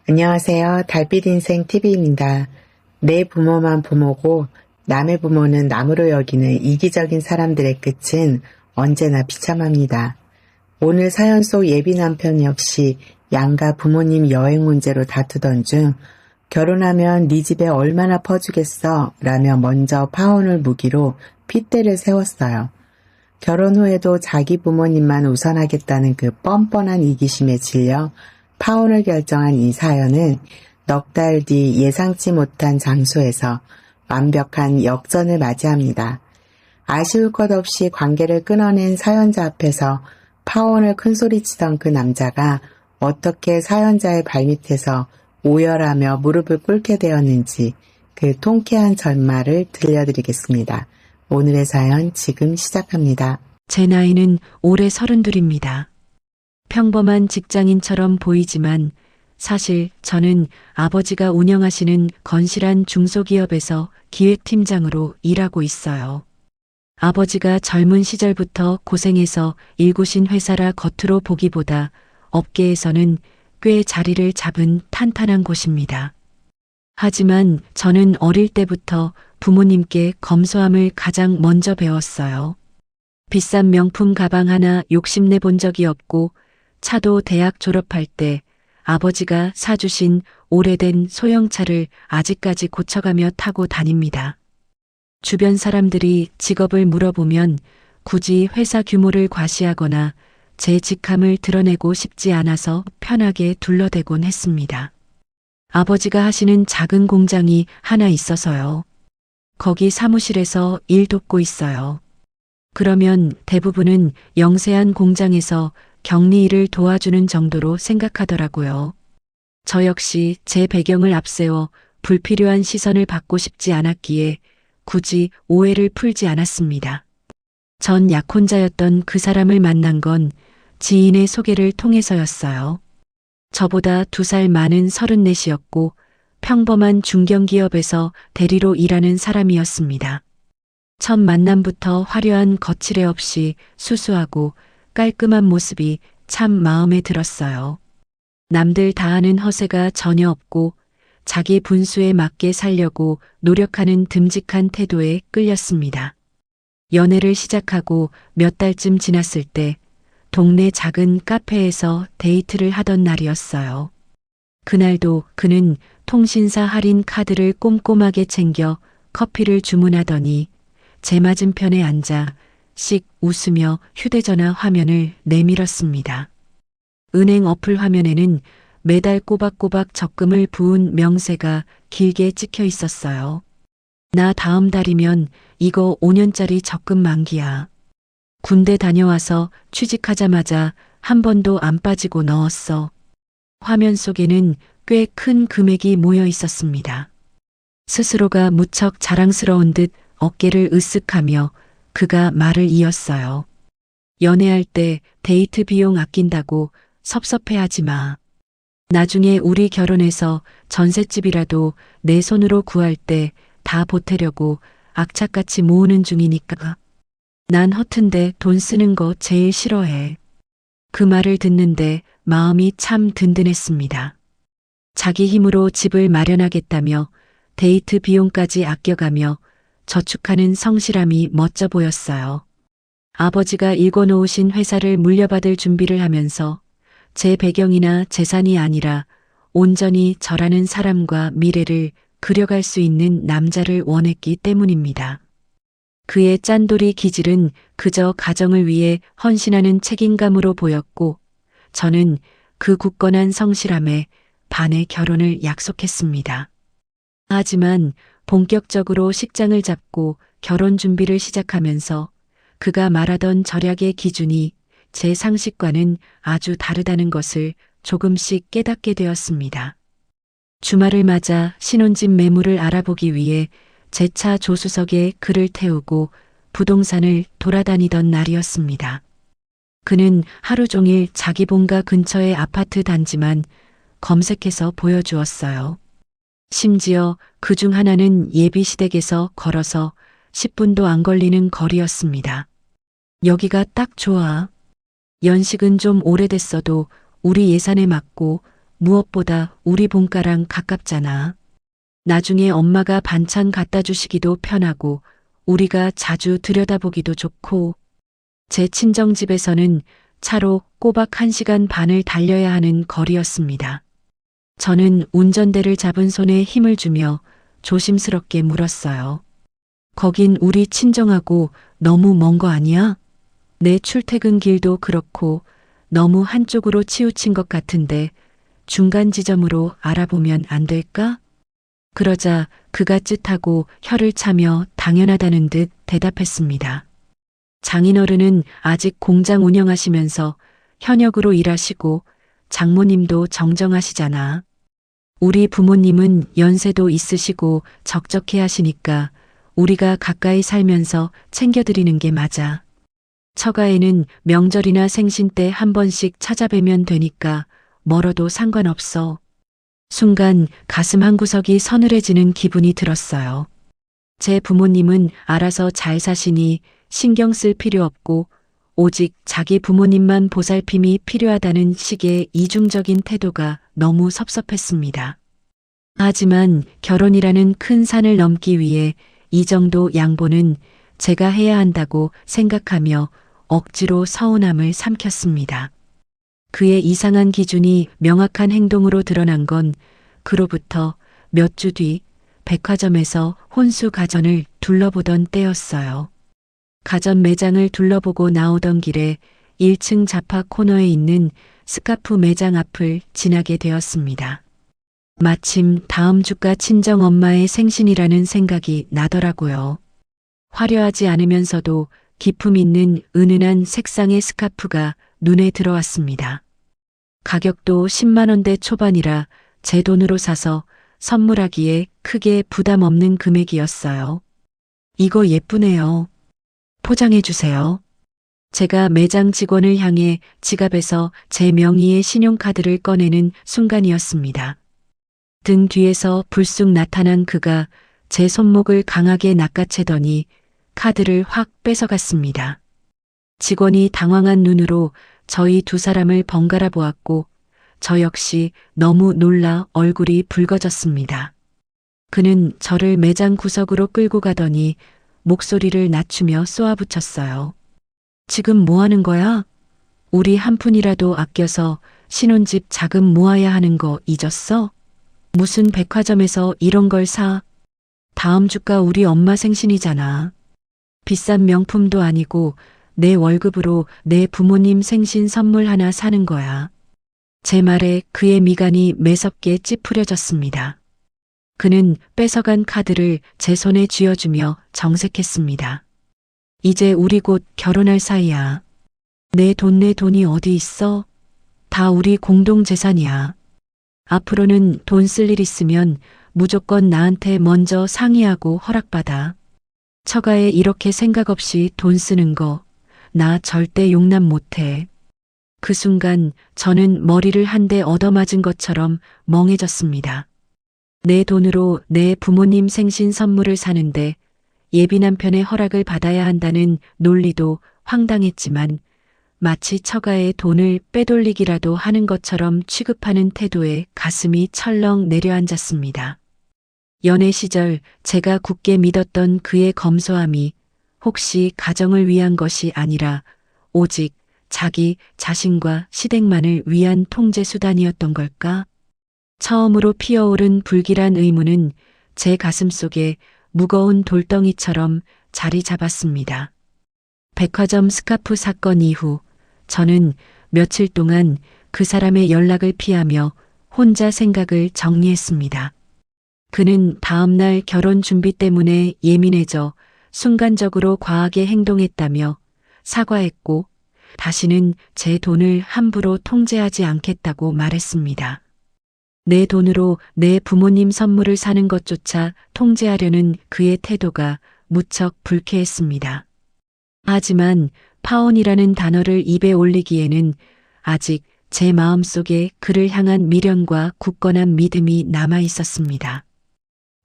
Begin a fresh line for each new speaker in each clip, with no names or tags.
안녕하세요. 달빛 인생 TV입니다. 내 부모만 부모고 남의 부모는 남으로 여기는 이기적인 사람들의 끝은 언제나 비참합니다. 오늘 사연 속 예비 남편 역시 양가 부모님 여행 문제로 다투던 중 결혼하면 네 집에 얼마나 퍼주겠어 라며 먼저 파혼을 무기로 핏대를 세웠어요. 결혼 후에도 자기 부모님만 우선하겠다는 그 뻔뻔한 이기심에 질려 파혼을 결정한 이 사연은 넉 달 뒤 예상치 못한 장소에서 완벽한 역전을 맞이합니다. 아쉬울 것 없이 관계를 끊어낸 사연자 앞에서 파혼을 큰소리치던 그 남자가 어떻게 사연자의 발밑에서 오열하며 무릎을 꿇게 되었는지 그 통쾌한 전말을 들려드리겠습니다. 오늘의 사연 지금 시작합니다.
제 나이는 올해 32입니다. 평범한 직장인처럼 보이지만 사실 저는 아버지가 운영하시는 건실한 중소기업에서 기획팀장으로 일하고 있어요. 아버지가 젊은 시절부터 고생해서 일구신 회사라 겉으로 보기보다 업계에서는 꽤 자리를 잡은 탄탄한 곳입니다. 하지만 저는 어릴 때부터 부모님께 검소함을 가장 먼저 배웠어요. 비싼 명품 가방 하나 욕심내 본 적이 없고 차도 대학 졸업할 때 아버지가 사주신 오래된 소형차를 아직까지 고쳐가며 타고 다닙니다. 주변 사람들이 직업을 물어보면 굳이 회사 규모를 과시하거나 제 직함을 드러내고 싶지 않아서 편하게 둘러대곤 했습니다. 아버지가 하시는 작은 공장이 하나 있어서요. 거기 사무실에서 일 돕고 있어요. 그러면 대부분은 영세한 공장에서 격리 일을 도와주는 정도로 생각하더라고요. 저 역시 제 배경을 앞세워 불필요한 시선을 받고 싶지 않았기에 굳이 오해를 풀지 않았습니다. 전 약혼자였던 그 사람을 만난 건 지인의 소개를 통해서였어요. 저보다 2살 많은 34이었고 평범한 중견기업에서 대리로 일하는 사람이었습니다. 첫 만남부터 화려한 거칠애 없이 수수하고 깔끔한 모습이 참 마음에 들었어요. 남들 다 아는 허세가 전혀 없고 자기 분수에 맞게 살려고 노력하는 듬직한 태도에 끌렸습니다. 연애를 시작하고 몇 달쯤 지났을 때 동네 작은 카페에서 데이트를 하던 날이었어요. 그날도 그는 통신사 할인 카드를 꼼꼼하게 챙겨 커피를 주문하더니 제 맞은편에 앉아 씩 웃으며 휴대전화 화면을 내밀었습니다. 은행 어플 화면에는 매달 꼬박꼬박 적금을 부은 명세가 길게 찍혀 있었어요. 나 다음 달이면 이거 5년짜리 적금 만기야. 군대 다녀와서 취직하자마자 한 번도 안 빠지고 넣었어. 화면 속에는 꽤 큰 금액이 모여 있었습니다. 스스로가 무척 자랑스러운 듯 어깨를 으쓱하며 그가 말을 이었어요. 연애할 때 데이트 비용 아낀다고 섭섭해하지 마. 나중에 우리 결혼해서 전셋집이라도 내 손으로 구할 때 다 보태려고 악착같이 모으는 중이니까. 난 허튼데 돈 쓰는 거 제일 싫어해. 그 말을 듣는데 마음이 참 든든했습니다. 자기 힘으로 집을 마련하겠다며 데이트 비용까지 아껴가며 저축하는 성실함이 멋져 보였어요. 아버지가 일궈놓으신 회사를 물려받을 준비를 하면서 제 배경이나 재산이 아니라 온전히 저라는 사람과 미래를 그려갈 수 있는 남자를 원했기 때문입니다. 그의 짠돌이 기질은 그저 가정을 위해 헌신하는 책임감으로 보였고 저는 그 굳건한 성실함에 반해 결혼을 약속했습니다. 하지만 본격적으로 식장을 잡고 결혼 준비를 시작하면서 그가 말하던 절약의 기준이 제 상식과는 아주 다르다는 것을 조금씩 깨닫게 되었습니다. 주말을 맞아 신혼집 매물을 알아보기 위해 제 차 조수석에 그를 태우고 부동산을 돌아다니던 날이었습니다. 그는 하루 종일 자기 본가 근처의 아파트 단지만 검색해서 보여주었어요. 심지어 그중 하나는 예비시댁에서 걸어서 10분도 안 걸리는 거리였습니다. 여기가 딱 좋아. 연식은 좀 오래됐어도 우리 예산에 맞고 무엇보다 우리 본가랑 가깝잖아. 나중에 엄마가 반찬 갖다 주시기도 편하고 우리가 자주 들여다보기도 좋고 제 친정집에서는 차로 꼬박 1시간 반을 달려야 하는 거리였습니다. 저는 운전대를 잡은 손에 힘을 주며 조심스럽게 물었어요. 거긴 우리 친정하고 너무 먼 거 아니야? 내 출퇴근 길도 그렇고 너무 한쪽으로 치우친 것 같은데 중간 지점으로 알아보면 안 될까? 그러자 그가 쯧하고 혀를 차며 당연하다는 듯 대답했습니다. 장인어른은 아직 공장 운영하시면서 현역으로 일하시고 장모님도 정정하시잖아. 우리 부모님은 연세도 있으시고 적적해 하시니까 우리가 가까이 살면서 챙겨드리는 게 맞아. 처가에는 명절이나 생신 때 한 번씩 찾아뵈면 되니까 멀어도 상관없어. 순간 가슴 한구석이 서늘해지는 기분이 들었어요. 제 부모님은 알아서 잘 사시니 신경 쓸 필요 없고 오직 자기 부모님만 보살핌이 필요하다는 식의 이중적인 태도가 너무 섭섭했습니다. 하지만 결혼이라는 큰 산을 넘기 위해 이 정도 양보는 제가 해야 한다고 생각하며 억지로 서운함을 삼켰습니다. 그의 이상한 기준이 명확한 행동으로 드러난 건 그로부터 몇 주 뒤 백화점에서 혼수 가전을 둘러보던 때였어요. 가전 매장을 둘러보고 나오던 길에 1층 자파 코너에 있는 스카프 매장 앞을 지나게 되었습니다. 마침 다음 주가 친정 엄마의 생신이라는 생각이 나더라고요. 화려하지 않으면서도 기품 있는 은은한 색상의 스카프가 눈에 들어왔습니다. 가격도 10만 원대 초반이라 제 돈으로 사서 선물하기에 크게 부담 없는 금액이었어요. 이거 예쁘네요. 포장해 주세요. 제가 매장 직원을 향해 지갑에서 제 명의의 신용카드를 꺼내는 순간이었습니다. 등 뒤에서 불쑥 나타난 그가 제 손목을 강하게 낚아채더니 카드를 확 뺏어갔습니다. 직원이 당황한 눈으로 저희 두 사람을 번갈아 보았고 저 역시 너무 놀라 얼굴이 붉어졌습니다. 그는 저를 매장 구석으로 끌고 가더니 목소리를 낮추며 쏘아붙였어요. 지금 뭐 하는 거야? 우리 한 푼이라도 아껴서 신혼집 자금 모아야 하는 거 잊었어? 무슨 백화점에서 이런 걸 사? 다음 주가 우리 엄마 생신이잖아. 비싼 명품도 아니고 내 월급으로 내 부모님 생신 선물 하나 사는 거야. 제 말에 그의 미간이 매섭게 찌푸려졌습니다. 그는 뺏어간 카드를 제 손에 쥐어주며 정색했습니다. 이제 우리 곧 결혼할 사이야. 내 돈이 어디 있어? 다 우리 공동 재산이야. 앞으로는 돈 쓸 일 있으면 무조건 나한테 먼저 상의하고 허락받아. 처가에 이렇게 생각 없이 돈 쓰는 거, 나 절대 용납 못해. 그 순간 저는 머리를 한 대 얻어맞은 것처럼 멍해졌습니다. 내 돈으로 내 부모님 생신 선물을 사는데 예비 남편의 허락을 받아야 한다는 논리도 황당했지만 마치 처가의 돈을 빼돌리기라도 하는 것처럼 취급하는 태도에 가슴이 철렁 내려앉았습니다. 연애 시절 제가 굳게 믿었던 그의 검소함이 혹시 가정을 위한 것이 아니라 오직 자기 자신과 시댁만을 위한 통제 수단이었던 걸까? 처음으로 피어오른 불길한 의문은 제 가슴 속에 무거운 돌덩이처럼 자리 잡았습니다. 백화점 스카프 사건 이후 저는 며칠 동안 그 사람의 연락을 피하며 혼자 생각을 정리했습니다. 그는 다음날 결혼 준비 때문에 예민해져 순간적으로 과하게 행동했다며 사과했고 다시는 제 돈을 함부로 통제하지 않겠다고 말했습니다. 내 돈으로 내 부모님 선물을 사는 것조차 통제하려는 그의 태도가 무척 불쾌했습니다. 하지만 파혼이라는 단어를 입에 올리기에는 아직 제 마음속에 그를 향한 미련과 굳건한 믿음이 남아 있었습니다.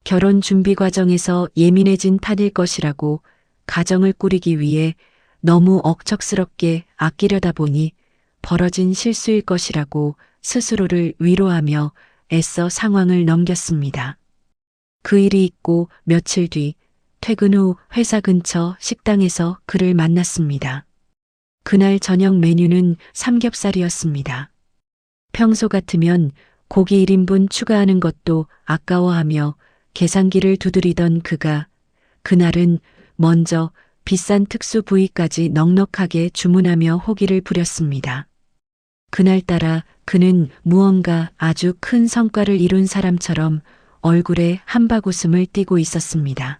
결혼 준비 과정에서 예민해진 탓일 것이라고 가정을 꾸리기 위해 너무 억척스럽게 아끼려다 보니 벌어진 실수일 것이라고 스스로를 위로하며 애써 상황을 넘겼습니다. 그 일이 있고 며칠 뒤 퇴근 후 회사 근처 식당에서 그를 만났습니다. 그날 저녁 메뉴는 삼겹살이었습니다. 평소 같으면 고기 1인분 추가하는 것도 아까워하며 계산기를 두드리던 그가 그날은 먼저 비싼 특수 부위까지 넉넉하게 주문하며 호기를 부렸습니다. 그날따라 그는 무언가 아주 큰 성과를 이룬 사람처럼 얼굴에 한박웃음을 띠고 있었습니다.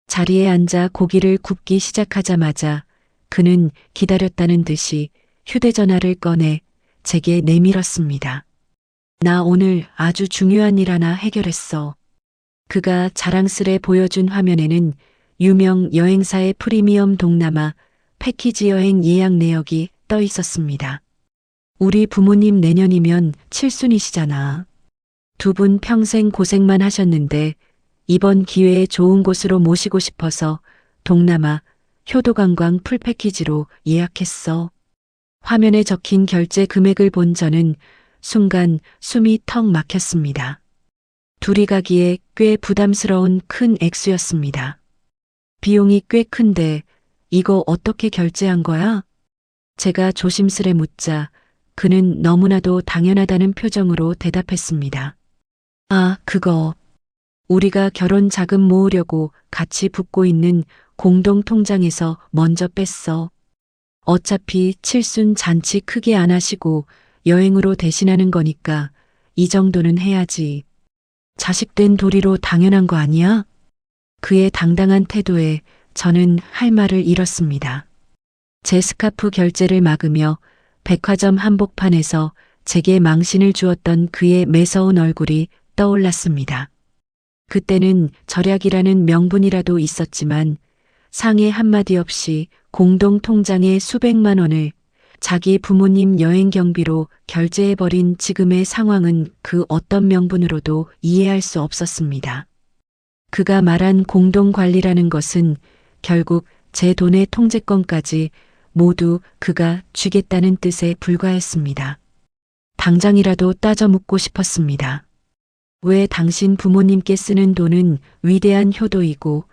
자리에 앉아 고기를 굽기 시작하자마자 그는 기다렸다는 듯이 휴대전화를 꺼내 제게 내밀었습니다. 나 오늘 아주 중요한 일 하나 해결했어. 그가 자랑스레 보여준 화면에는 유명 여행사의 프리미엄 동남아 패키지 여행 예약 내역이 떠 있었습니다. 우리 부모님 내년이면 칠순이시잖아. 두 분 평생 고생만 하셨는데 이번 기회에 좋은 곳으로 모시고 싶어서 동남아 효도관광 풀패키지로 예약했어. 화면에 적힌 결제 금액을 본 저는 순간 숨이 턱 막혔습니다. 둘이 가기에 꽤 부담스러운 큰 액수였습니다. 비용이 꽤 큰데 이거 어떻게 결제한 거야? 제가 조심스레 묻자 그는 너무나도 당연하다는 표정으로 대답했습니다. 아, 그거. 우리가 결혼 자금 모으려고 같이 붓고 있는 공동 통장에서 먼저 뺐어. 어차피 칠순 잔치 크게 안 하시고 여행으로 대신하는 거니까 이 정도는 해야지. 자식된 도리로 당연한 거 아니야? 그의 당당한 태도에 저는 할 말을 잃었습니다. 제 스카프 결제를 막으며 백화점 한복판에서 제게 망신을 주었던 그의 매서운 얼굴이 떠올랐습니다. 그때는 절약이라는 명분이라도 있었지만 상해 한마디 없이 공동 통장에 수백만 원을 자기 부모님 여행 경비로 결제해버린 지금의 상황은 그 어떤 명분으로도 이해할 수 없었습니다. 그가 말한 공동 관리라는 것은 결국 제 돈의 통제권까지 모두 그가 쥐겠다는 뜻에 불과했습니다. 당장이라도 따져 묻고 싶었습니다. 왜 당신 부모님께 쓰는 돈은 위대한 효도이고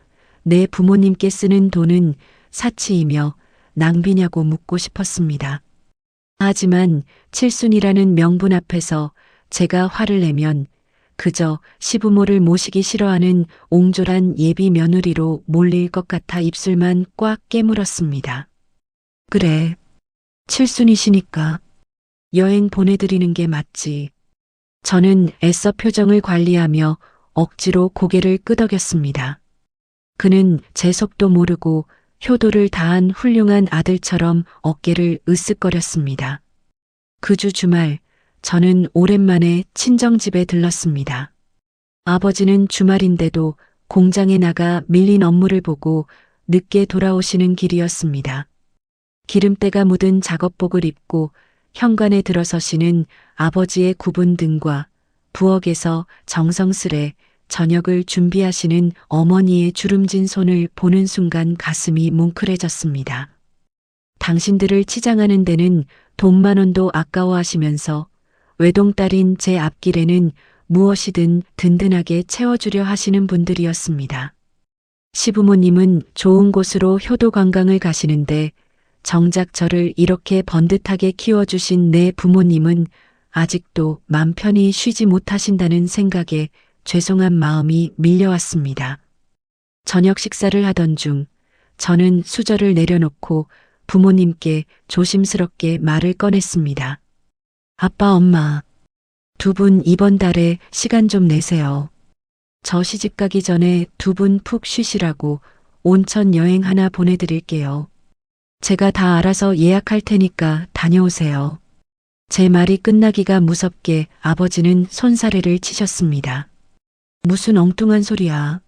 내 부모님께 쓰는 돈은 사치이며 낭비냐고 묻고 싶었습니다. 하지만 칠순이라는 명분 앞에서 제가 화를 내면 그저 시부모를 모시기 싫어하는 옹졸한 예비 며느리로 몰릴 것 같아 입술만 꽉 깨물었습니다. 그래, 칠순이시니까 여행 보내드리는 게 맞지. 저는 애써 표정을 관리하며 억지로 고개를 끄덕였습니다. 그는 제 속도 모르고 효도를 다한 훌륭한 아들처럼 어깨를 으쓱거렸습니다. 그 주 주말 저는 오랜만에 친정집에 들렀습니다. 아버지는 주말인데도 공장에 나가 밀린 업무를 보고 늦게 돌아오시는 길이었습니다. 기름때가 묻은 작업복을 입고 현관에 들어서시는 아버지의 굽은 등과 부엌에서 정성스레 저녁을 준비하시는 어머니의 주름진 손을 보는 순간 가슴이 뭉클해졌습니다. 당신들을 치장하는 데는 돈만 원도 아까워하시면서 외동딸인 제 앞길에는 무엇이든 든든하게 채워주려 하시는 분들이었습니다. 시부모님은 좋은 곳으로 효도 관광을 가시는데 정작 저를 이렇게 번듯하게 키워주신 내 부모님은 아직도 맘 편히 쉬지 못하신다는 생각에 죄송한 마음이 밀려왔습니다. 저녁 식사를 하던 중 저는 수저를 내려놓고 부모님께 조심스럽게 말을 꺼냈습니다. 아빠, 엄마, 두 분 이번 달에 시간 좀 내세요. 저 시집 가기 전에 두 분 푹 쉬시라고 온천 여행 하나 보내드릴게요. 제가 다 알아서 예약할 테니까 다녀오세요. 제 말이 끝나기가 무섭게 아버지는 손사래를 치셨습니다. 무슨 엉뚱한 소리야.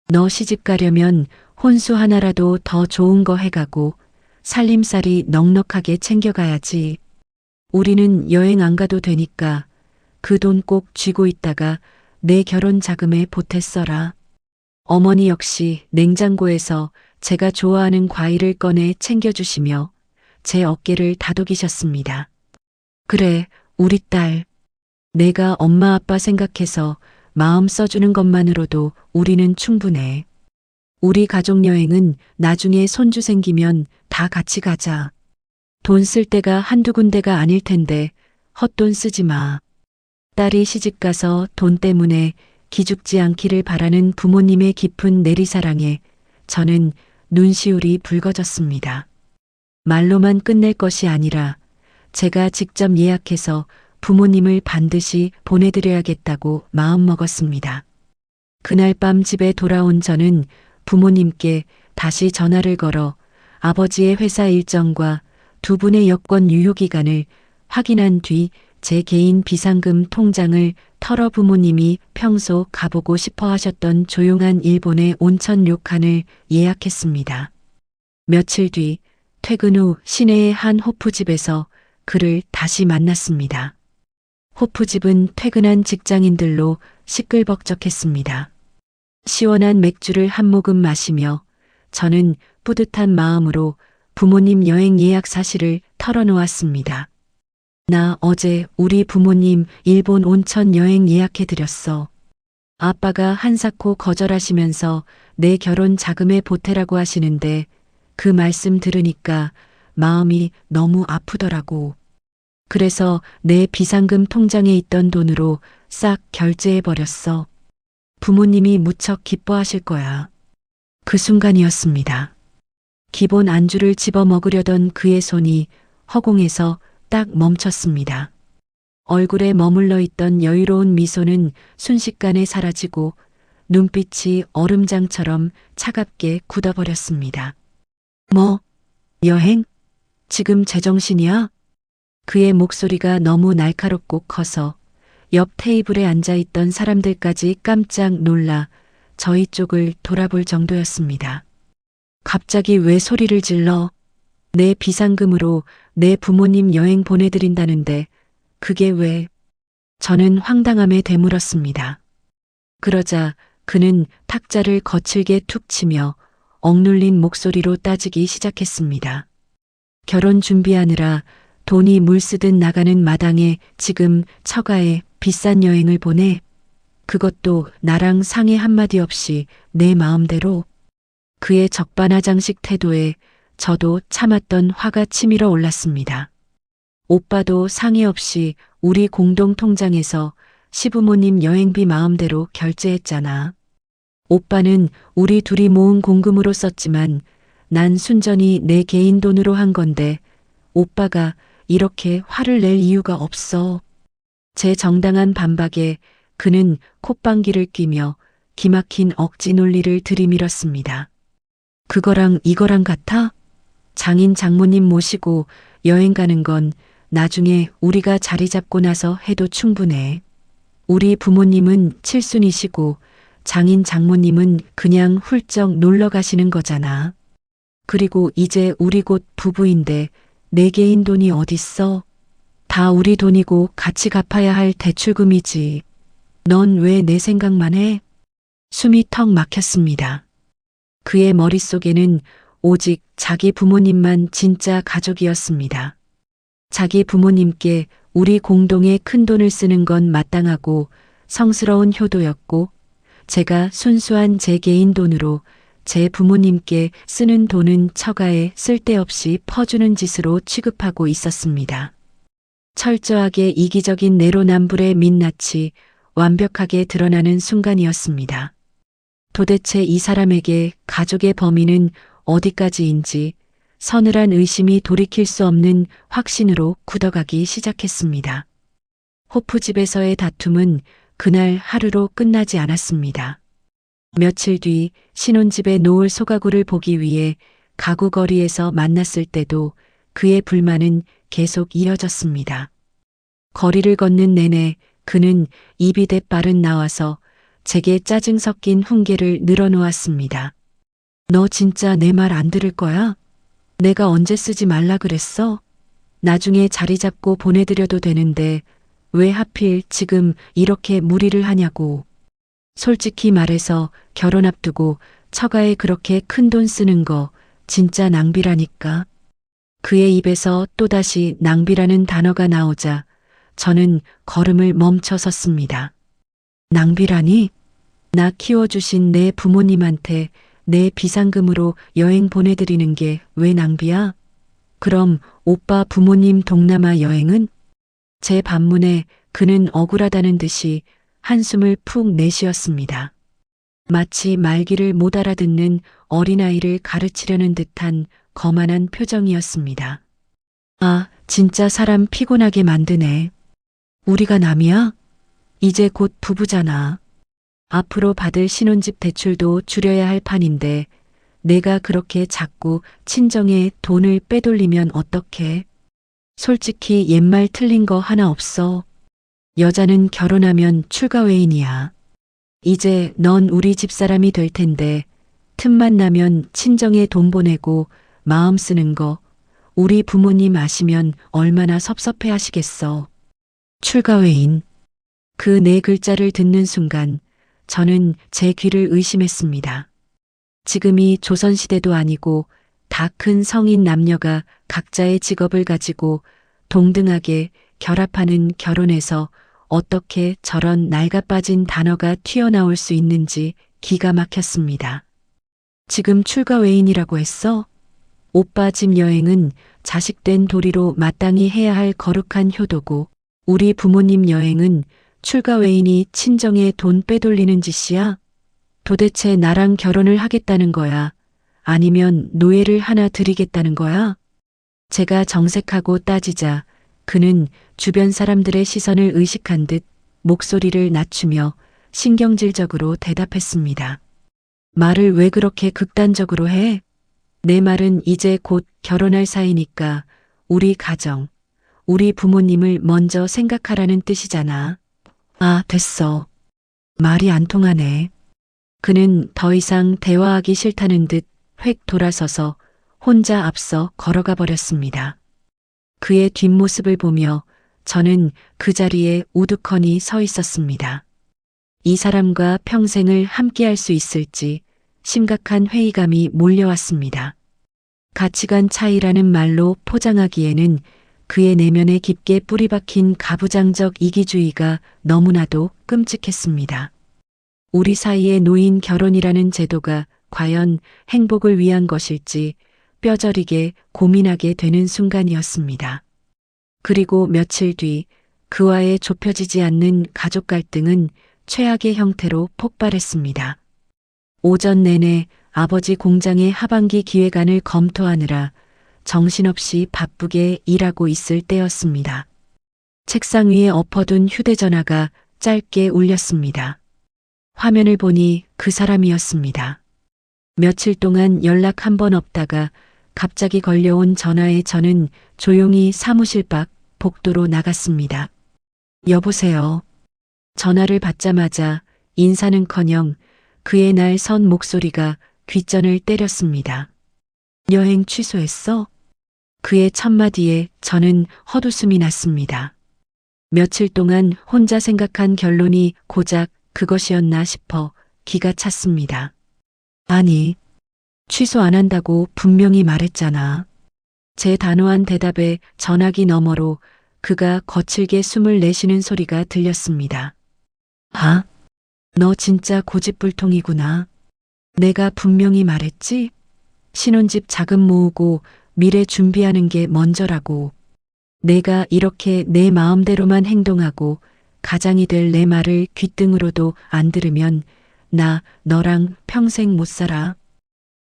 너 시집 가려면 혼수 하나라도 더 좋은 거 해가고 살림살이 넉넉하게 챙겨가야지. 우리는 여행 안 가도 되니까 그 돈 꼭 쥐고 있다가 내 결혼 자금에 보태 써라. 어머니 역시 냉장고에서 제가 좋아하는 과일을 꺼내 챙겨주시며 제 어깨를 다독이셨습니다. 그래, 우리 딸. 내가 엄마 아빠 생각해서 마음 써주는 것만으로도 우리는 충분해. 우리 가족 여행은 나중에 손주 생기면 다 같이 가자. 돈 쓸 데가 한두 군데가 아닐 텐데 헛돈 쓰지 마. 딸이 시집가서 돈 때문에 기죽지 않기를 바라는 부모님의 깊은 내리사랑에 저는 눈시울이 붉어졌습니다. 말로만 끝낼 것이 아니라 제가 직접 예약해서 부모님을 반드시 보내드려야겠다고 마음먹었습니다. 그날 밤 집에 돌아온 저는 부모님께 다시 전화를 걸어 아버지의 회사 일정과 두 분의 여권 유효 기간을 확인한 뒤 제 개인 비상금 통장을 털어 부모님이 평소 가보고 싶어 하셨던 조용한 일본의 온천 료칸을 예약했습니다. 며칠 뒤 퇴근 후 시내의 한 호프집에서 그를 다시 만났습니다. 호프집은 퇴근한 직장인들로 시끌벅적했습니다. 시원한 맥주를 한 모금 마시며 저는 뿌듯한 마음으로 부모님 여행 예약 사실을 털어놓았습니다. 나 어제 우리 부모님 일본 온천 여행 예약해드렸어. 아빠가 한사코 거절하시면서 내 결혼 자금에 보태라고 하시는데 그 말씀 들으니까 마음이 너무 아프더라고. 그래서 내 비상금 통장에 있던 돈으로 싹 결제해버렸어. 부모님이 무척 기뻐하실 거야. 그 순간이었습니다. 기본 안주를 집어 먹으려던 그의 손이 허공에서 딱 멈췄습니다. 얼굴에 머물러 있던 여유로운 미소는 순식간에 사라지고 눈빛이 얼음장처럼 차갑게 굳어버렸습니다. 뭐, 여행? 지금 제정신이야? 그의 목소리가 너무 날카롭고 커서 옆 테이블에 앉아있던 사람들까지 깜짝 놀라 저희 쪽을 돌아볼 정도였습니다. 갑자기 왜 소리를 질러? 내 비상금으로 내 부모님 여행 보내드린다는데 그게 왜? 저는 황당함에 되물었습니다. 그러자 그는 탁자를 거칠게 툭 치며 억눌린 목소리로 따지기 시작했습니다. 결혼 준비하느라 돈이 물쓰듯 나가는 마당에 지금 처가에 비싼 여행을 보내? 그것도 나랑 상의 한마디 없이 내 마음대로? 그의 적반하장식 태도에 저도 참았던 화가 치밀어 올랐습니다. 오빠도 상의 없이 우리 공동 통장에서 시부모님 여행비 마음대로 결제했잖아. 오빠는 우리 둘이 모은 공금으로 썼지만 난 순전히 내 개인 돈으로 한 건데 오빠가 이렇게 화를 낼 이유가 없어. 제 정당한 반박에 그는 콧방귀를 뀌며 기막힌 억지 논리를 들이밀었습니다. 그거랑 이거랑 같아? 장인 장모님 모시고 여행 가는 건 나중에 우리가 자리 잡고 나서 해도 충분해. 우리 부모님은 칠순이시고 장인 장모님은 그냥 훌쩍 놀러 가시는 거잖아. 그리고 이제 우리 곧 부부인데 내 개인 돈이 어딨어? 다 우리 돈이고 같이 갚아야 할 대출금이지. 넌 왜 내 생각만 해? 숨이 턱 막혔습니다. 그의 머릿속에는 오직 자기 부모님만 진짜 가족이었습니다. 자기 부모님께 우리 공동의 큰 돈을 쓰는 건 마땅하고 성스러운 효도였고 제가 순수한 제 개인 돈으로 제 부모님께 쓰는 돈은 처가에 쓸데없이 퍼주는 짓으로 취급하고 있었습니다. 철저하게 이기적인 내로남불의 민낯이 완벽하게 드러나는 순간이었습니다. 도대체 이 사람에게 가족의 범위는 어디까지인지 서늘한 의심이 돌이킬 수 없는 확신으로 굳어가기 시작했습니다. 호프집에서의 다툼은 그날 하루로 끝나지 않았습니다. 며칠 뒤 신혼집에 놓을 소가구를 보기 위해 가구 거리에서 만났을 때도 그의 불만은 계속 이어졌습니다. 거리를 걷는 내내 그는 입이 대빠른 나와서 제게 짜증 섞인 훈계를 늘어놓았습니다. 너 진짜 내 말 안 들을 거야? 내가 언제 쓰지 말라 그랬어? 나중에 자리 잡고 보내드려도 되는데 왜 하필 지금 이렇게 무리를 하냐고. 솔직히 말해서 결혼 앞두고 처가에 그렇게 큰 돈 쓰는 거 진짜 낭비라니까. 그의 입에서 또다시 낭비라는 단어가 나오자 저는 걸음을 멈춰 섰습니다. 낭비라니? 나 키워주신 내 부모님한테 내 비상금으로 여행 보내드리는 게 왜 낭비야? 그럼 오빠 부모님 동남아 여행은? 제 반문에 그는 억울하다는 듯이 한숨을 푹 내쉬었습니다. 마치 말귀를 못 알아듣는 어린아이를 가르치려는 듯한 거만한 표정이었습니다. 아, 진짜 사람 피곤하게 만드네. 우리가 남이야? 이제 곧 부부잖아. 앞으로 받을 신혼집 대출도 줄여야 할 판인데 내가 그렇게 자꾸 친정에 돈을 빼돌리면 어떡해? 솔직히 옛말 틀린 거 하나 없어. 여자는 결혼하면 출가 외인이야. 이제 넌 우리 집사람이 될 텐데 틈만 나면 친정에 돈 보내고 마음 쓰는 거 우리 부모님 아시면 얼마나 섭섭해 하시겠어. 출가 외인. 그 네 글자를 듣는 순간 저는 제 귀를 의심했습니다. 지금이 조선시대도 아니고 다 큰 성인 남녀가 각자의 직업을 가지고 동등하게 결합하는 결혼에서 어떻게 저런 낡아빠진 단어가 튀어나올 수 있는지 기가 막혔습니다. 지금 출가 외인이라고 했어? 오빠 집 여행은 자식된 도리로 마땅히 해야 할 거룩한 효도고 우리 부모님 여행은 출가 외인이 친정에 돈 빼돌리는 짓이야? 도대체 나랑 결혼을 하겠다는 거야? 아니면 노예를 하나 드리겠다는 거야? 제가 정색하고 따지자 그는 주변 사람들의 시선을 의식한 듯 목소리를 낮추며 신경질적으로 대답했습니다. 말을 왜 그렇게 극단적으로 해? 내 말은 이제 곧 결혼할 사이니까 우리 가정, 우리 부모님을 먼저 생각하라는 뜻이잖아. 아, 됐어. 말이 안 통하네. 그는 더 이상 대화하기 싫다는 듯 획 돌아서서 혼자 앞서 걸어가 버렸습니다. 그의 뒷모습을 보며 저는 그 자리에 우두커니 서 있었습니다. 이 사람과 평생을 함께할 수 있을지 심각한 회의감이 몰려왔습니다. 가치관 차이라는 말로 포장하기에는 그의 내면에 깊게 뿌리박힌 가부장적 이기주의가 너무나도 끔찍했습니다. 우리 사이에 놓인 결혼이라는 제도가 과연 행복을 위한 것일지 뼈저리게 고민하게 되는 순간이었습니다. 그리고 며칠 뒤 그와의 좁혀지지 않는 가족 갈등은 최악의 형태로 폭발했습니다. 오전 내내 아버지 공장의 하반기 기획안을 검토하느라 정신없이 바쁘게 일하고 있을 때였습니다. 책상 위에 엎어둔 휴대전화가 짧게 울렸습니다. 화면을 보니 그 사람이었습니다. 며칠 동안 연락 한 번 없다가 갑자기 걸려온 전화에 저는 조용히 사무실 밖 복도로 나갔습니다. 여보세요. 전화를 받자마자 인사는커녕 그의 날 선 목소리가 귓전을 때렸습니다. 여행 취소했어? 그의 첫마디에 저는 헛웃음이 났습니다. 며칠 동안 혼자 생각한 결론이 고작 그것이었나 싶어 기가 찼습니다. 아니, 취소 안 한다고 분명히 말했잖아. 제 단호한 대답에 전화기 너머로 그가 거칠게 숨을 내쉬는 소리가 들렸습니다. 아, 너 진짜 고집불통이구나. 내가 분명히 말했지? 신혼집 자금 모으고 미래 준비하는 게 먼저라고. 내가 이렇게 내 마음대로만 행동하고 가장이 될 내 말을 귓등으로도 안 들으면 나 너랑 평생 못 살아.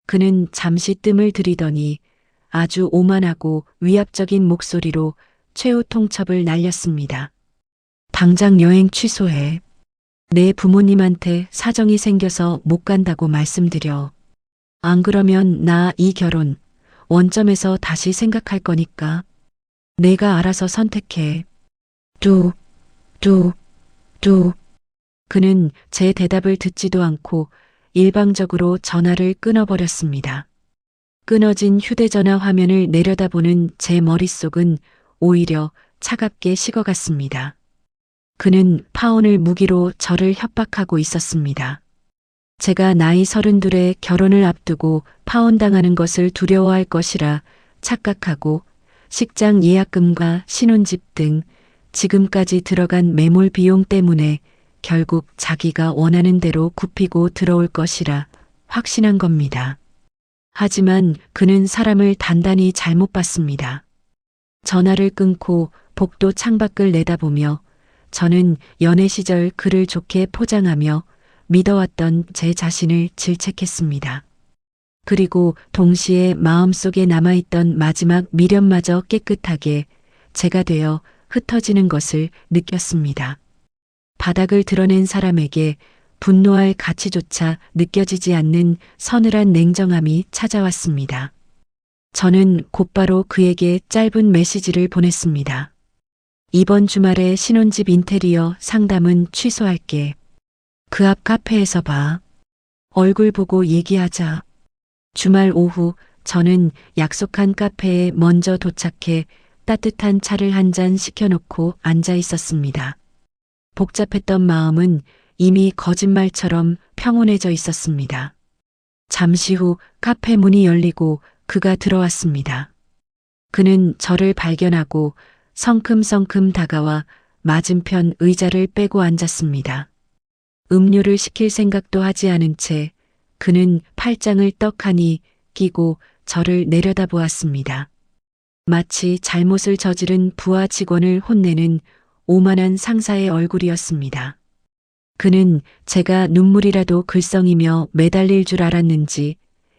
그는 잠시 뜸을 들이더니 아주 오만하고 위압적인 목소리로 최후 통첩을 날렸습니다. 당장 여행 취소해. 내 부모님한테 사정이 생겨서 못 간다고 말씀드려. 안 그러면 나 이 결혼 원점에서 다시 생각할 거니까. 내가 알아서 선택해. 뚜. 그는 제 대답을 듣지도 않고 일방적으로 전화를 끊어버렸습니다. 끊어진 휴대전화 화면을 내려다보는 제 머릿속은 오히려 차갑게 식어갔습니다. 그는 파혼을 무기로 저를 협박하고 있었습니다. 제가 나이 32에 결혼을 앞두고 파혼당하는 것을 두려워할 것이라 착각하고 식장 예약금과 신혼집 등 지금까지 들어간 매몰 비용 때문에 결국 자기가 원하는 대로 굽히고 들어올 것이라 확신한 겁니다. 하지만 그는 사람을 단단히 잘못 봤습니다. 전화를 끊고 복도 창밖을 내다보며 저는 연애 시절 그를 좋게 포장하며 믿어왔던 제 자신을 질책했습니다. 그리고 동시에 마음속에 남아있던 마지막 미련마저 깨끗하게 제가 되어 흩어지는 것을 느꼈습니다. 바닥을 드러낸 사람에게 분노할 가치조차 느껴지지 않는 서늘한 냉정함이 찾아왔습니다. 저는 곧바로 그에게 짧은 메시지를 보냈습니다. 이번 주말에 신혼집 인테리어 상담은 취소할게. 그 앞 카페에서 봐. 얼굴 보고 얘기하자. 주말 오후 저는 약속한 카페에 먼저 도착해 따뜻한 차를 한 잔 시켜놓고 앉아 있었습니다. 복잡했던 마음은 이미 거짓말처럼 평온해져 있었습니다. 잠시 후 카페 문이 열리고 그가 들어왔습니다. 그는 저를 발견하고 성큼성큼 다가와 맞은편 의자를 빼고 앉았습니다. 음료를 시킬 생각도 하지 않은 채 그는 팔짱을 떡하니 끼고 저를 내려다보았습니다. 마치 잘못을 저지른 부하 직원을 혼내는 오만한 상사의 얼굴이었습니다. 그는 제가 눈물이라도 글썽이며 매달릴 줄 알았는지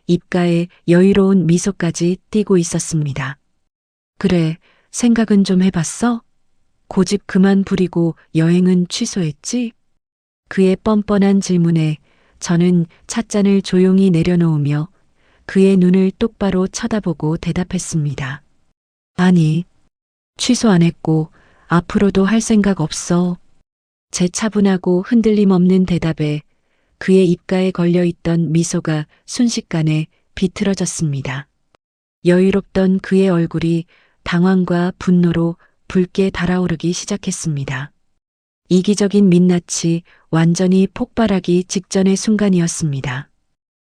입가에 여유로운 미소까지 띄고 있었습니다. 그래, 생각은 좀 해봤어? 고집 그만 부리고 여행은 취소했지? 그의 뻔뻔한 질문에 저는 찻잔을 조용히 내려놓으며 그의 눈을 똑바로 쳐다보고 대답했습니다. 아니, 취소 안 했고 앞으로도 할 생각 없어. 제 차분하고 흔들림 없는 대답에 그의 입가에 걸려있던 미소가 순식간에 비틀어졌습니다. 여유롭던 그의 얼굴이 당황과 분노로 붉게 달아오르기 시작했습니다. 이기적인 민낯이 완전히 폭발하기 직전의 순간이었습니다.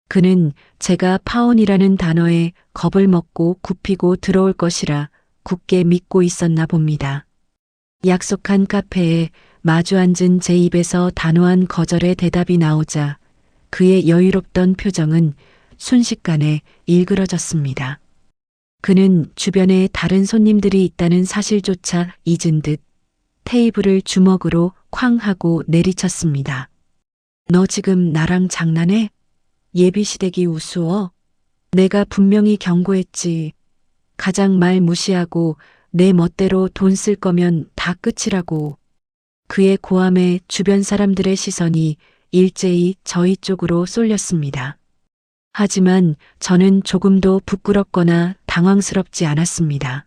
그는 제가 파혼이라는 단어에 겁을 먹고 굽히고 들어올 것이라 굳게 믿고 있었나 봅니다. 약속한 카페에 마주 앉은 제 입에서 단호한 거절의 대답이 나오자 그의 여유롭던 표정은 순식간에 일그러졌습니다. 그는 주변에 다른 손님들이 있다는 사실조차 잊은 듯 테이블을 주먹으로 쾅 하고 내리쳤습니다. 너 지금 나랑 장난해? 예비시댁이 우스워? 내가 분명히 경고했지. 가장 말 무시하고 내 멋대로 돈 쓸 거면 다 끝이라고. 그의 고함에 주변 사람들의 시선이 일제히 저희 쪽으로 쏠렸습니다. 하지만 저는 조금도 부끄럽거나 당황스럽지 않았습니다.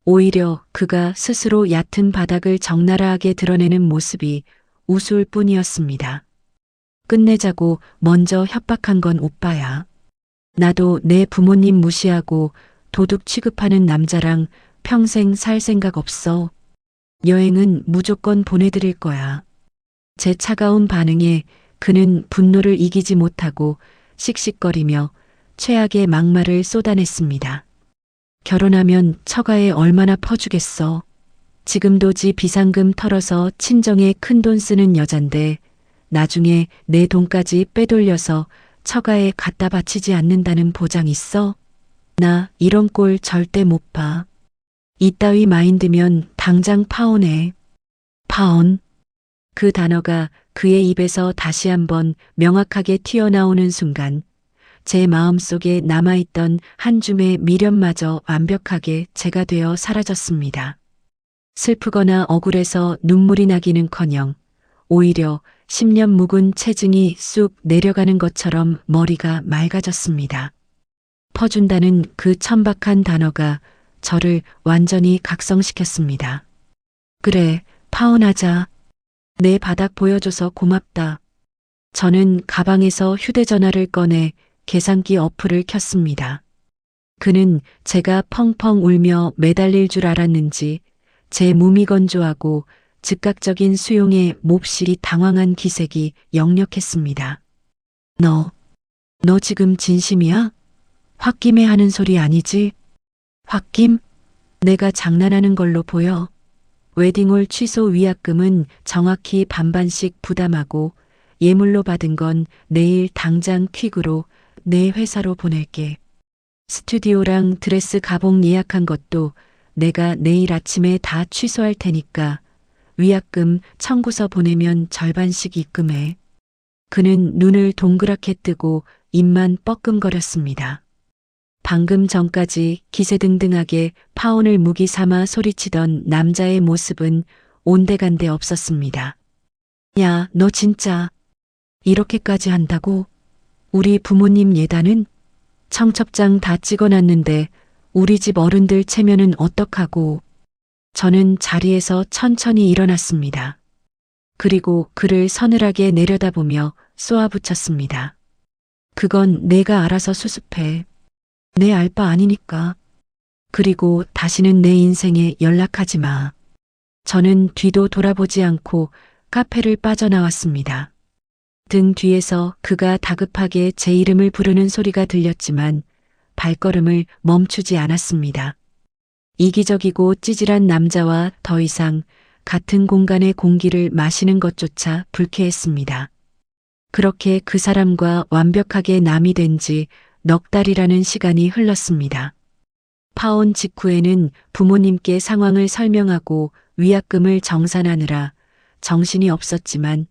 오히려 그가 스스로 얕은 바닥을 적나라하게 드러내는 모습이 우스울 뿐이었습니다. 끝내자고 먼저 협박한 건 오빠야. 나도 내 부모님 무시하고 도둑 취급하는 남자랑 평생 살 생각 없어. 여행은 무조건 보내드릴 거야. 제 차가운 반응에 그는 분노를 이기지 못하고 씩씩거리며 최악의 막말을 쏟아냈습니다. 결혼하면 처가에 얼마나 퍼주겠어. 지금도 지 비상금 털어서 친정에 큰돈 쓰는 여잔데 나중에 내 돈까지 빼돌려서 처가에 갖다 바치지 않는다는 보장 있어? 나 이런 꼴 절대 못 봐. 이따위 마인드면 당장 파혼해. 파혼? 그 단어가 그의 입에서 다시 한번 명확하게 튀어나오는 순간 제 마음속에 남아있던 한 줌의 미련마저 완벽하게 제가 되어 사라졌습니다. 슬프거나 억울해서 눈물이 나기는커녕 오히려 10년 묵은 체증이 쑥 내려가는 것처럼 머리가 맑아졌습니다. 퍼준다는 그 천박한 단어가 저를 완전히 각성시켰습니다. 그래, 파혼하자. 내 바닥 보여줘서 고맙다. 저는 가방에서 휴대전화를 꺼내 계산기 어플을 켰습니다. 그는 제가 펑펑 울며 매달릴 줄 알았는지 제 몸이 건조하고 즉각적인 수용에 몹시 당황한 기색이 역력했습니다. 너 지금 진심이야? 홧김에 하는 소리 아니지? 홧김? 내가 장난하는 걸로 보여. 웨딩홀 취소 위약금은 정확히 반반씩 부담하고 예물로 받은 건 내일 당장 퀵으로 내 회사로 보낼게. 스튜디오랑 드레스 가봉 예약한 것도 내가 내일 아침에 다 취소할 테니까 위약금 청구서 보내면 절반씩 입금해. 그는 눈을 동그랗게 뜨고 입만 뻐끔거렸습니다. 방금 전까지 기세등등하게 파혼을 무기 삼아 소리치던 남자의 모습은 온데간데 없었습니다. 야, 너 진짜 이렇게까지 한다고? 우리 부모님 예단은? 청첩장 다 찍어놨는데 우리 집 어른들 체면은 어떡하고? 저는 자리에서 천천히 일어났습니다. 그리고 그를 서늘하게 내려다보며 쏘아붙였습니다. 그건 내가 알아서 수습해. 내 알 바 아니니까. 그리고 다시는 내 인생에 연락하지 마. 저는 뒤도 돌아보지 않고 카페를 빠져나왔습니다. 등 뒤에서 그가 다급하게 제 이름을 부르는 소리가 들렸지만 발걸음을 멈추지 않았습니다. 이기적이고 찌질한 남자와 더 이상 같은 공간의 공기를 마시는 것조차 불쾌했습니다. 그렇게 그 사람과 완벽하게 남이 된 지 넉 달이라는 시간이 흘렀습니다. 파혼 직후에는 부모님께 상황을 설명하고 위약금을 정산하느라 정신이 없었지만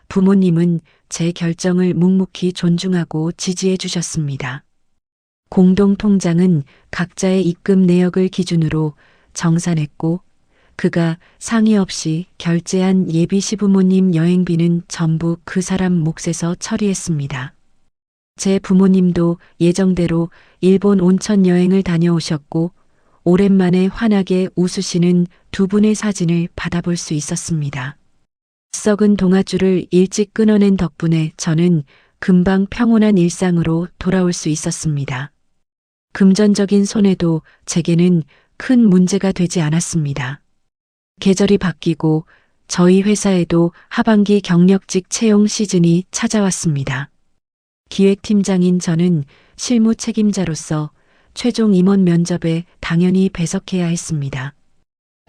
부모님은 제 결정을 묵묵히 존중하고 지지해 주셨습니다. 공동통장은 각자의 입금 내역을 기준으로 정산했고 그가 상의 없이 결제한 예비 시부모님 여행비는 전부 그 사람 몫에서 처리했습니다. 제 부모님도 예정대로 일본 온천 여행을 다녀오셨고 오랜만에 환하게 웃으시는 두 분의 사진을 받아볼 수 있었습니다. 썩은 동아줄을 일찍 끊어낸 덕분에 저는 금방 평온한 일상으로 돌아올 수 있었습니다. 금전적인 손해도 제게는 큰 문제가 되지 않았습니다. 계절이 바뀌고 저희 회사에도 하반기 경력직 채용 시즌이 찾아왔습니다. 기획팀장인 저는 실무 책임자로서 최종 임원 면접에 당연히 배석해야 했습니다.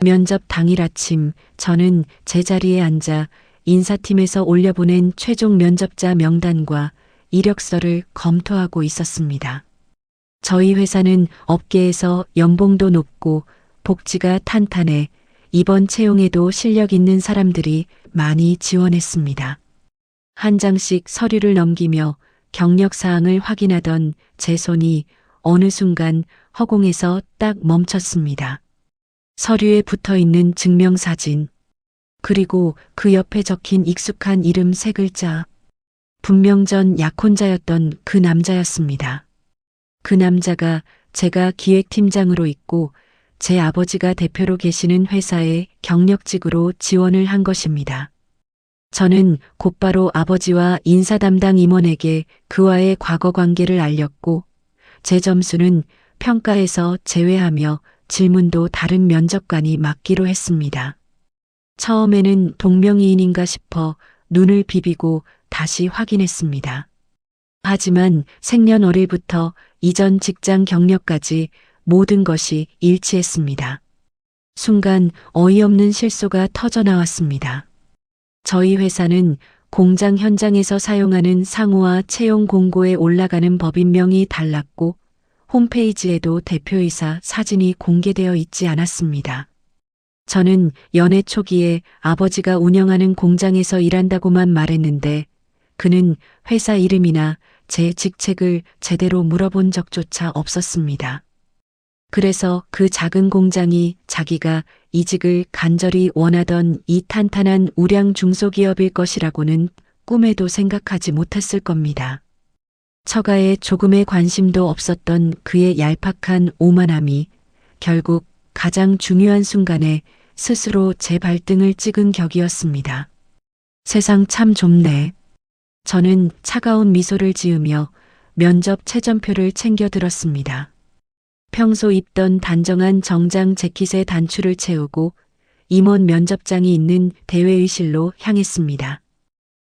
면접 당일 아침 저는 제자리에 앉아 인사팀에서 올려보낸 최종 면접자 명단과 이력서를 검토하고 있었습니다. 저희 회사는 업계에서 연봉도 높고 복지가 탄탄해 이번 채용에도 실력 있는 사람들이 많이 지원했습니다. 한 장씩 서류를 넘기며 경력 사항을 확인하던 제 손이 어느 순간 허공에서 딱 멈췄습니다. 서류에 붙어 있는 증명사진, 그리고 그 옆에 적힌 익숙한 이름 세 글자. 분명 전 약혼자였던 그 남자였습니다. 그 남자가 제가 기획팀장으로 있고 제 아버지가 대표로 계시는 회사에 경력직으로 지원을 한 것입니다. 저는 곧바로 아버지와 인사 담당 임원에게 그와의 과거 관계를 알렸고 제 점수는 평가에서 제외하며 질문도 다른 면접관이 맡기로 했습니다. 처음에는 동명이인인가 싶어 눈을 비비고 다시 확인했습니다. 하지만 생년월일부터 이전 직장 경력까지 모든 것이 일치했습니다. 순간 어이없는 실소가 터져나왔습니다. 저희 회사는 공장 현장에서 사용하는 상호와 채용 공고에 올라가는 법인명이 달랐고 홈페이지에도 대표이사 사진이 공개되어 있지 않았습니다. 저는 연애 초기에 아버지가 운영하는 공장에서 일한다고만 말했는데 그는 회사 이름이나 제 직책을 제대로 물어본 적조차 없었습니다. 그래서 그 작은 공장이 자기가 이직을 간절히 원하던 이 탄탄한 우량 중소기업일 것이라고는 꿈에도 생각하지 못했을 겁니다. 처가에 조금의 관심도 없었던 그의 얄팍한 오만함이 결국 가장 중요한 순간에 스스로 제 발등을 찍은 격이었습니다. 세상 참 좁네. 저는 차가운 미소를 지으며 면접 채점표를 챙겨 들었습니다. 평소 입던 단정한 정장 재킷의 단추를 채우고 임원 면접장이 있는 대회의실로 향했습니다.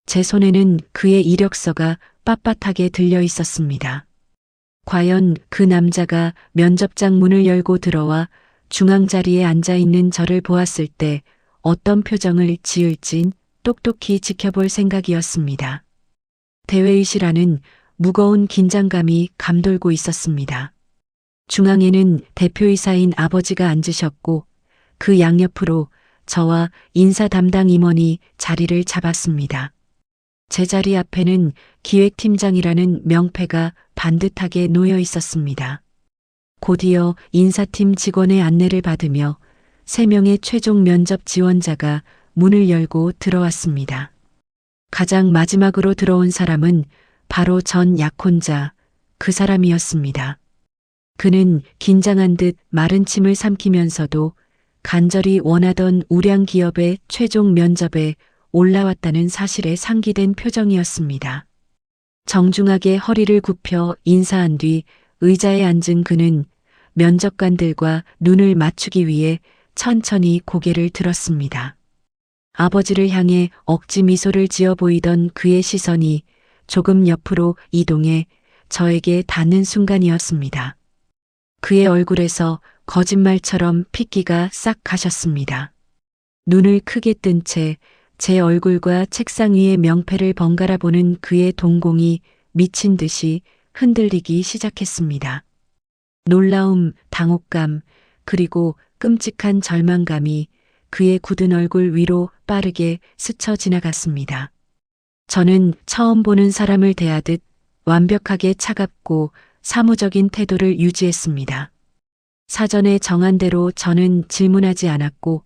제 손에는 그의 이력서가 빳빳하게 들려 있었습니다. 과연 그 남자가 면접장 문을 열고 들어와 중앙 자리에 앉아 있는 저를 보았을 때 어떤 표정을 지을진 똑똑히 지켜볼 생각이었습니다. 대회의실 안은 무거운 긴장감이 감돌고 있었습니다. 중앙에는 대표이사인 아버지가 앉으셨고 그 양옆으로 저와 인사 담당 임원이 자리를 잡았습니다. 제 자리 앞에는 기획팀장이라는 명패가 반듯하게 놓여 있었습니다. 곧이어 인사팀 직원의 안내를 받으며 3명의 최종 면접 지원자가 문을 열고 들어왔습니다. 가장 마지막으로 들어온 사람은 바로 전 약혼자, 그 사람이었습니다. 그는 긴장한 듯 마른 침을 삼키면서도 간절히 원하던 우량 기업의 최종 면접에 올라왔다는 사실에 상기된 표정이었습니다. 정중하게 허리를 굽혀 인사한 뒤 의자에 앉은 그는 면접관들과 눈을 맞추기 위해 천천히 고개를 들었습니다. 아버지를 향해 억지 미소를 지어 보이던 그의 시선이 조금 옆으로 이동해 저에게 닿는 순간이었습니다. 그의 얼굴에서 거짓말처럼 핏기가 싹 가셨습니다. 눈을 크게 뜬 채 제 얼굴과 책상 위의 명패를 번갈아 보는 그의 동공이 미친 듯이 흔들리기 시작했습니다. 놀라움, 당혹감, 그리고 끔찍한 절망감이 그의 굳은 얼굴 위로 빠르게 스쳐 지나갔습니다. 저는 처음 보는 사람을 대하듯 완벽하게 차갑고 사무적인 태도를 유지했습니다. 사전에 정한 대로 저는 질문하지 않았고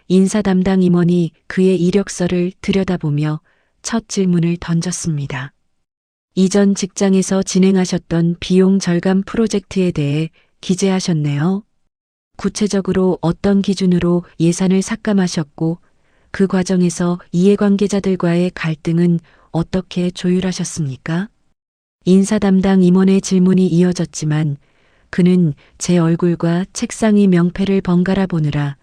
인사 담당 임원이 그의 이력서를 들여다보며 첫 질문을 던졌습니다. 이전 직장에서 진행하셨던 비용 절감 프로젝트에 대해 기재하셨네요. 구체적으로 어떤 기준으로 예산을 삭감하셨고 그 과정에서 이해관계자들과의 갈등은 어떻게 조율하셨습니까? 인사 담당 임원의 질문이 이어졌지만 그는 제 얼굴과 책상 위 명패를 번갈아 보느라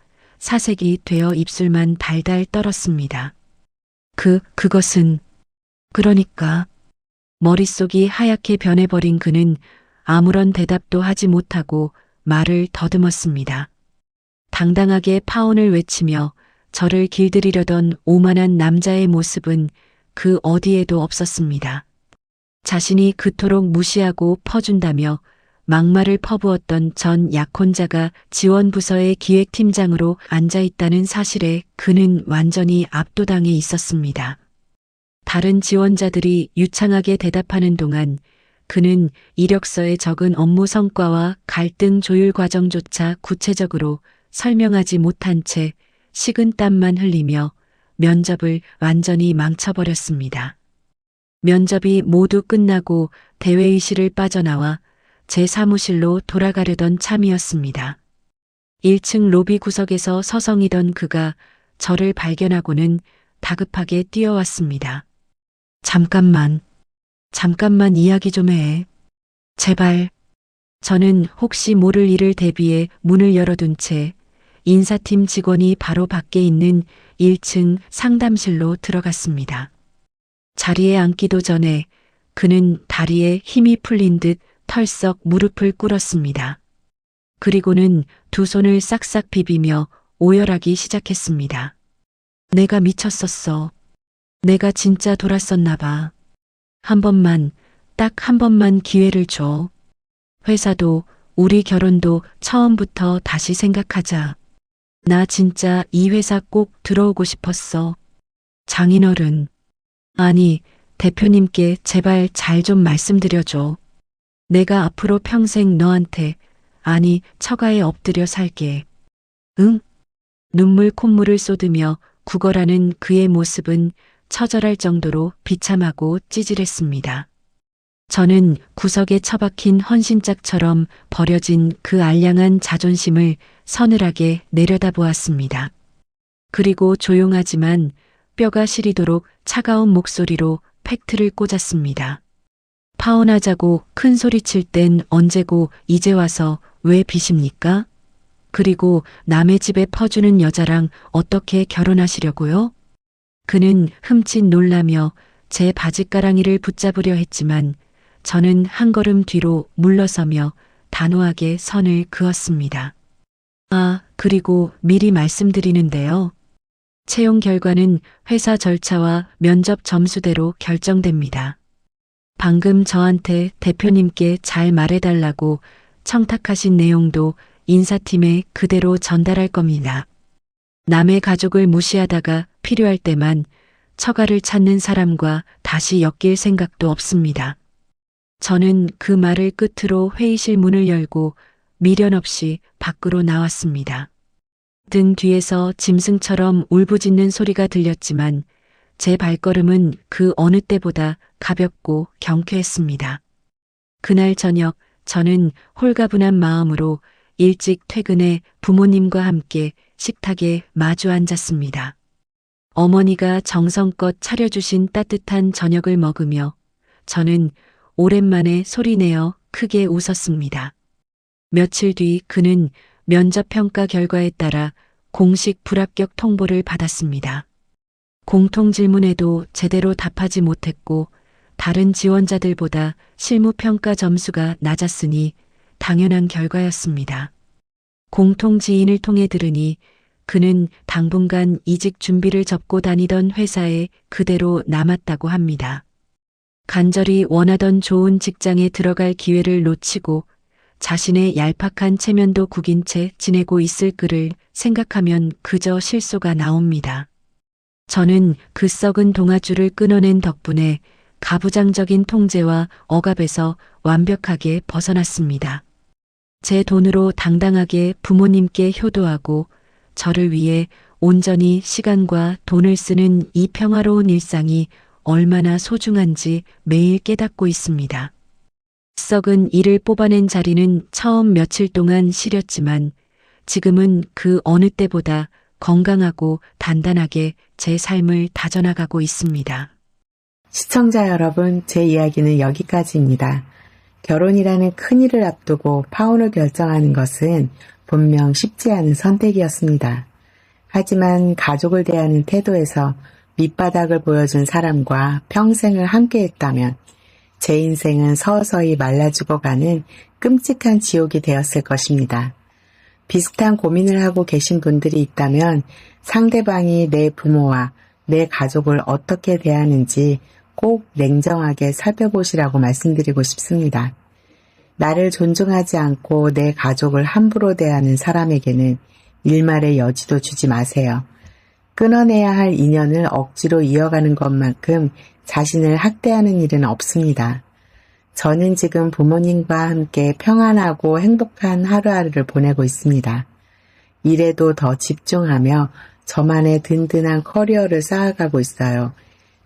사색이 되어 입술만 달달 떨었습니다. 그것은 그러니까 머릿속이 하얗게 변해버린 그는 아무런 대답도 하지 못하고 말을 더듬었습니다. 당당하게 파혼을 외치며 저를 길들이려던 오만한 남자의 모습은 그 어디에도 없었습니다. 자신이 그토록 무시하고 퍼준다며 막말을 퍼부었던 전 약혼자가 지원부서의 기획팀장으로 앉아있다는 사실에 그는 완전히 압도당해 있었습니다. 다른 지원자들이 유창하게 대답하는 동안 그는 이력서에 적은 업무 성과와 갈등 조율 과정조차 구체적으로 설명하지 못한 채 식은땀만 흘리며 면접을 완전히 망쳐버렸습니다. 면접이 모두 끝나고 대회의실을 빠져나와 제 사무실로 돌아가려던 참이었습니다. 1층 로비 구석에서 서성이던 그가 저를 발견하고는 다급하게 뛰어왔습니다. 잠깐만 이야기 좀 해. 제발. 저는 혹시 모를 일을 대비해 문을 열어둔 채 인사팀 직원이 바로 밖에 있는 1층 상담실로 들어갔습니다. 자리에 앉기도 전에 그는 다리에 힘이 풀린 듯 털썩 무릎을 꿇었습니다. 그리고는 두 손을 싹싹 비비며 오열하기 시작했습니다. 내가 미쳤었어. 내가 진짜 돌았었나 봐. 한 번만, 딱 한 번만 기회를 줘. 회사도 우리 결혼도 처음부터 다시 생각하자. 나 진짜 이 회사 꼭 들어오고 싶었어. 장인어른. 아니, 대표님께 제발 잘 좀 말씀드려줘. 내가 앞으로 평생 너한테, 아니, 처가에 엎드려 살게. 응? 눈물 콧물을 쏟으며 구걸하는 그의 모습은 처절할 정도로 비참하고 찌질했습니다. 저는 구석에 처박힌 헌신짝처럼 버려진 그 알량한 자존심을 서늘하게 내려다보았습니다. 그리고 조용하지만 뼈가 시리도록 차가운 목소리로 팩트를 꽂았습니다. 파혼하자고 큰 소리칠 땐 언제고 이제 와서 왜 비십니까? 그리고 남의 집에 퍼주는 여자랑 어떻게 결혼하시려고요? 그는 흠칫 놀라며 제 바짓가랑이를 붙잡으려 했지만 저는 한 걸음 뒤로 물러서며 단호하게 선을 그었습니다. 아, 그리고 미리 말씀드리는데요. 채용 결과는 회사 절차와 면접 점수대로 결정됩니다. 방금 저한테 대표님께 잘 말해달라고 청탁하신 내용도 인사팀에 그대로 전달할 겁니다. 남의 가족을 무시하다가 필요할 때만 처가를 찾는 사람과 다시 엮일 생각도 없습니다. 저는 그 말을 끝으로 회의실 문을 열고 미련 없이 밖으로 나왔습니다. 등 뒤에서 짐승처럼 울부짖는 소리가 들렸지만 제 발걸음은 그 어느 때보다 가볍고 경쾌했습니다. 그날 저녁 저는 홀가분한 마음으로 일찍 퇴근해 부모님과 함께 식탁에 마주 앉았습니다. 어머니가 정성껏 차려주신 따뜻한 저녁을 먹으며 저는 오랜만에 소리내어 크게 웃었습니다. 며칠 뒤 그는 면접 평가 결과에 따라 공식 불합격 통보를 받았습니다. 공통 질문에도 제대로 답하지 못했고 다른 지원자들보다 실무 평가 점수가 낮았으니 당연한 결과였습니다. 공통 지인을 통해 들으니 그는 당분간 이직 준비를 접고 다니던 회사에 그대로 남았다고 합니다. 간절히 원하던 좋은 직장에 들어갈 기회를 놓치고 자신의 얄팍한 체면도 구긴 채 지내고 있을 그를 생각하면 그저 실소가 나옵니다. 저는 그 썩은 동아줄을 끊어낸 덕분에 가부장적인 통제와 억압에서 완벽하게 벗어났습니다. 제 돈으로 당당하게 부모님께 효도하고 저를 위해 온전히 시간과 돈을 쓰는 이 평화로운 일상이 얼마나 소중한지 매일 깨닫고 있습니다. 썩은 이를 뽑아낸 자리는 처음 며칠 동안 시렸지만 지금은 그 어느 때보다 건강하고 단단하게 제 삶을 다져나가고 있습니다.
시청자 여러분, 제 이야기는 여기까지입니다. 결혼이라는 큰 일을 앞두고 파혼을 결정하는 것은 분명 쉽지 않은 선택이었습니다. 하지만 가족을 대하는 태도에서 밑바닥을 보여준 사람과 평생을 함께했다면 제 인생은 서서히 말라 죽어가는 끔찍한 지옥이 되었을 것입니다. 비슷한 고민을 하고 계신 분들이 있다면 상대방이 내 부모와 내 가족을 어떻게 대하는지 꼭 냉정하게 살펴보시라고 말씀드리고 싶습니다. 나를 존중하지 않고 내 가족을 함부로 대하는 사람에게는 일말의 여지도 주지 마세요. 끊어내야 할 인연을 억지로 이어가는 것만큼 자신을 학대하는 일은 없습니다. 저는 지금 부모님과 함께 평안하고 행복한 하루하루를 보내고 있습니다. 일에도 더 집중하며 저만의 든든한 커리어를 쌓아가고 있어요.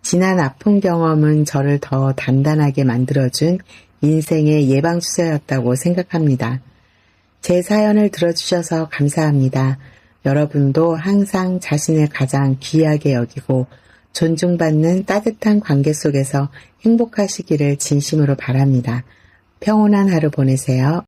지난 아픈 경험은 저를 더 단단하게 만들어준 인생의 예방주사였다고 생각합니다. 제 사연을 들어주셔서 감사합니다. 여러분도 항상 자신을 가장 귀하게 여기고 존중받는 따뜻한 관계 속에서 행복하시기를 진심으로 바랍니다. 평온한 하루 보내세요.